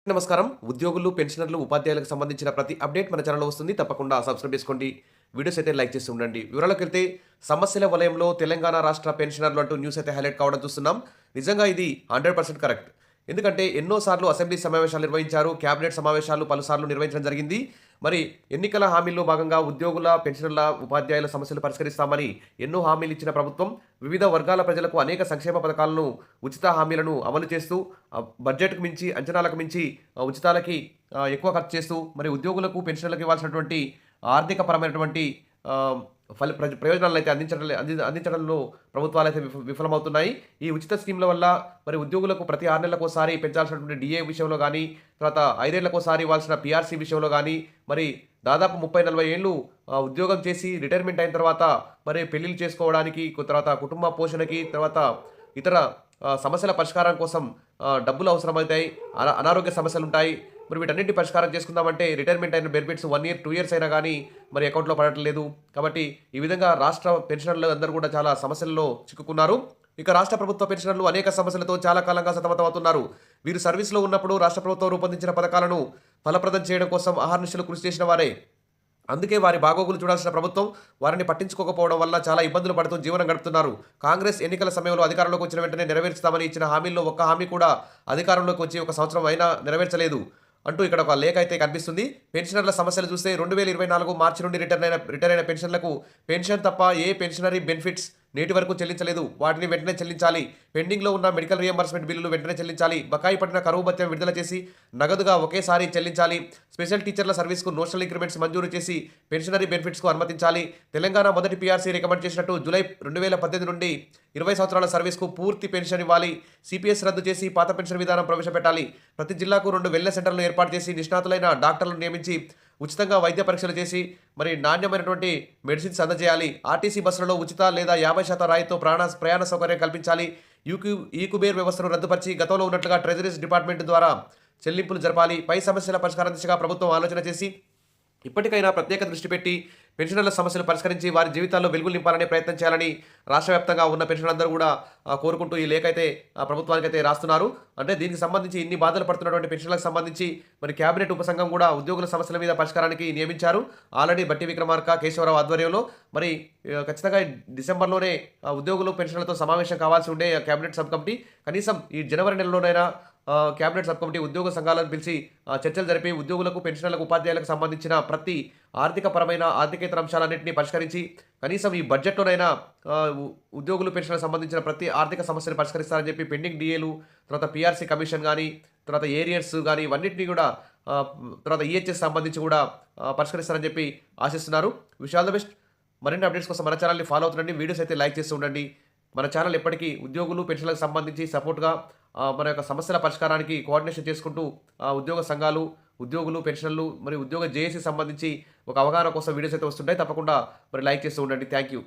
నమస్కారం. ఉద్యోగులు, పెన్షనర్లు, ఉపాధ్యాయులకు సంబంధించిన ప్రతి అప్డేట్ మన ఛానల్‌లో వస్తుంది. తప్పకుండా సబ్స్క్రైబ్ చేసుకోండి. వీడియోస్ అయితే లైక్ చేసి ఉండండి. వివరాల్లోకెళ్తే సమస్యల వలయంలో తెలంగాణ రాష్ట్ర పెన్షనర్లు అంటూ న్యూస్ అయితే హైలైట్ కావడం చూస్తున్నాం. నిజంగా ఇది 100% కరెక్ట్. ఎందుకంటే ఎన్నో సార్లు అసెంబ్లీ సమావేశాలు నిర్వహించారు. కేబినెట్ సమావేశాలు పలుసార్లు నిర్వహించడం జరిగింది. మరి ఎన్నికల హామీల్లో భాగంగా ఉద్యోగుల, పెన్షనర్ల, ఉపాధ్యాయుల సమస్యలు పరిష్కరిస్తామని ఎన్నో హామీలు ఇచ్చిన ప్రభుత్వం వివిధ వర్గాల ప్రజలకు అనేక సంక్షేమ పథకాలను, ఉచిత హామీలను అమలు చేస్తూ బడ్జెట్‌కు మించి, అంచనాలకు మించి ఉచితాలకి ఎక్కువ ఖర్చు చేస్తూ మరి ఉద్యోగులకు, పెన్షనర్లకు ఇవ్వాల్సినటువంటి ఆర్థికపరమైనటువంటి ఆహ్, ప్రయోజనాలనైతే అందించడంలో ప్రభుత్వాలైతే విఫలమవుతున్నాయి. ఈ ఉచిత స్కీమ్‌ల వల్ల మరి ఉద్యోగులకు ప్రతి 6 నెలలకోసారి పెంచాల్సినటువంటి డీఏ విషయంలో గానీ, తర్వాత 5 ఏళ్లకోసారి ఇవ్వాల్సిన పీఆర్సీ విషయంలో గానీ, మరి దాదాపు 30, 40 ఏళ్ళు ఉద్యోగం చేసి రిటైర్మెంట్ అయిన తర్వాత మరి పెళ్లిళ్లు చేసుకోవడానికి, తర్వాత కుటుంబ పోషణకి, తర్వాత ఇతర సమస్యల పరిష్కారం కోసం డబ్బులు అవసరమవుతాయి. అనారోగ్య సమస్యలుంటాయి. మరి వీటన్నిటిని పరిష్కారం చేసుకుందామంటే రిటైర్మెంట్ అయిన బెనిఫిట్స్ 1 ఇయర్, 2 ఇయర్స్ అయినా గానీ మరి అకౌంట్‌లో పడట్లేదు. కాబట్టి ఈ విధంగా రాష్ట్ర పెన్షనర్లు అందరూ కూడా చాలా సమస్యల్లో చిక్కుకున్నారు. ఇక రాష్ట్ర ప్రభుత్వ పెన్షనర్లు అనేక సమస్యలతో చాలా కాలంగా సతమతమవుతున్నారు. వీరు సర్వీస్‌లో ఉన్నప్పుడు రాష్ట్ర ప్రభుత్వం రూపొందించిన పథకాలను ఫలప్రదం చేయడం కోసం అహర్నిశలు కృషి చేసిన వారే. అందుకే వారి బాగోగులు చూడాల్సిన ప్రభుత్వం వారిని పట్టించుకోకపోవడం వల్ల చాలా ఇబ్బందులు పడుతూ జీవనం గడుపుతున్నారు. కాంగ్రెస్ ఎన్నికల సమయంలో అధికారంలోకి వచ్చిన వెంటనే నెరవేర్చుతామని ఇచ్చిన హామీల్లో ఒక్క హామీ కూడా అధికారంలోకి వచ్చి 1 సంవత్సరం అయినా నెరవేర్చలేదు అంటూ ఇక్కడ ఒక లేఖ అయితే కనిపిస్తుంది. పెన్షనర్ల సమస్యలు చూస్తే 2024 మార్చి నుండి రిటైర్ అయిన పెన్షన్లకు పెన్షన్ తప్ప ఏ పెన్షనరీ బెనిఫిట్స్ నేటి వరకు చెల్లించలేదు. వాటిని వెంటనే చెల్లించాలి. పెండింగ్‌లో ఉన్న మెడికల్ రియంబర్స్‌మెంట్ బిల్లులు వెంటనే చెల్లించాలి. బకాయి పడిన కరువు భత్యం విడుదల చేసి నగదుగా ఒకేసారి చెల్లించాలి. స్పెషల్ టీచర్ల సర్వీస్‌కు నోషనల్ ఇంక్రిమెంట్స్ మంజూరు చేసి పెన్షనరీ బెనిఫిట్స్‌కు అనుమతించాలి. తెలంగాణ మొదటి పీఆర్సీ రికమెండ్ చేసినట్టు జూలై 2018 నుండి 20 సంవత్సరాల సర్వీస్‌కు పూర్తి పెన్షన్ ఇవ్వాలి. సీపీఎస్ రద్దు చేసి పాత పెన్షన్ విధానం ప్రవేశపెట్టాలి. ప్రతి జిల్లాకు 2 వెల్‌నెస్ సెంటర్లను ఏర్పాటు చేసి నిష్ణాతులైన డాక్టర్లను నియమించి ఉచితంగా వైద్య పరీక్షలు చేసి మరి నాణ్యమైనటువంటి మెడిసిన్స్ అందజేయాలి. ఆర్టీసీ బస్సులలో ఉచిత లేదా 50% రాయితీతో ప్రయాణ సౌకర్యం కల్పించాలి. ఈకుబేర్ వ్యవస్థను రద్దుపరిచి గతంలో ఉన్నట్లుగా ట్రెజరీస్ డిపార్ట్మెంట్ ద్వారా చెల్లింపులు జరపాలి. పై సమస్యల పరిష్కారం దిశగా ప్రభుత్వం ఆలోచన చేసి ఇప్పటికైనా ప్రత్యేక దృష్టి పెట్టి పెన్షనర్ల సమస్యలు పరిష్కరించి వారి జీవితాల్లో వెలుగులు నింపాలనే ప్రయత్నం చేయాలని రాష్ట్ర వ్యాప్తంగా ఉన్న పెన్షనర్లందరూ కూడా కోరుకుంటూ ఈ లేఖ అయితే ప్రభుత్వానికైతే రాస్తున్నారు. అంటే దీనికి సంబంధించి ఇన్ని బాధలు పడుతున్నటువంటి పెన్షన్లకు సంబంధించి మరి కేబినెట్ ఉపసంఘం కూడా ఉద్యోగుల సమస్యల మీద పరిష్కారానికి నియమించారు. ఆల్రెడీ బట్టి విక్రమార్క, కేశవరావు ఆధ్వర్యంలో మరి ఖచ్చితంగా డిసెంబర్‌లోనే ఉద్యోగులు, పెన్షనర్లతో సమావేశం కావాల్సి ఉండే కేబినెట్ సబ్ కమిటీ కనీసం ఈ జనవరి నెలలోనైనా కేబినెట్ సబ్ కమిటీ ఉద్యోగ సంఘాలను పిలిచి చర్చలు జరిపి ఉద్యోగులకు, పెన్షనర్లకు, ఉపాధ్యాయులకు సంబంధించిన ప్రతి ఆర్థికేతర అంశాలన్నింటినీ పరిష్కరించి కనీసం ఈ బడ్జెట్‌లోనైనా ఉద్యోగులు, పెన్షన్‌లకు సంబంధించిన ప్రతి ఆర్థిక సమస్యను పరిష్కరిస్తారని చెప్పి పెండింగ్ డీఏలు, తర్వాత పీఆర్సీ కమిషన్ గానీ, తర్వాత ఏరియర్స్ గానీ ఇవన్నిటిని కూడా తర్వాత ఈహెచ్ఎస్ సంబంధించి కూడా పరిష్కరిస్తారని చెప్పి ఆశిస్తున్నారు. Wish all the best. మరిన్ని అప్డేట్స్ కోసం మన ఛానల్‌ని ఫాలో అవుతుండండి. వీడియోస్ అయితే లైక్ చేస్తూ ఉండండి. మన ఛానల్ ఎప్పటికీ ఉద్యోగులు, పెన్షన్‌లకు సంబంధించి సపోర్ట్‌గా మన యొక్క సమస్యల పరిష్కారానికి కోఆర్డినేషన్ చేసుకుంటూ ఉద్యోగ సంఘాలు, ఉద్యోగులు, పెన్షనర్లు మరియు ఉద్యోగ జేఏసీ సంబంధించి ఒక అవగాహన కోసం వీడియోస్ అయితే వస్తుంటాయి. తప్పకుండా మరి లైక్ చేస్తూ ఉండండి. Thank you.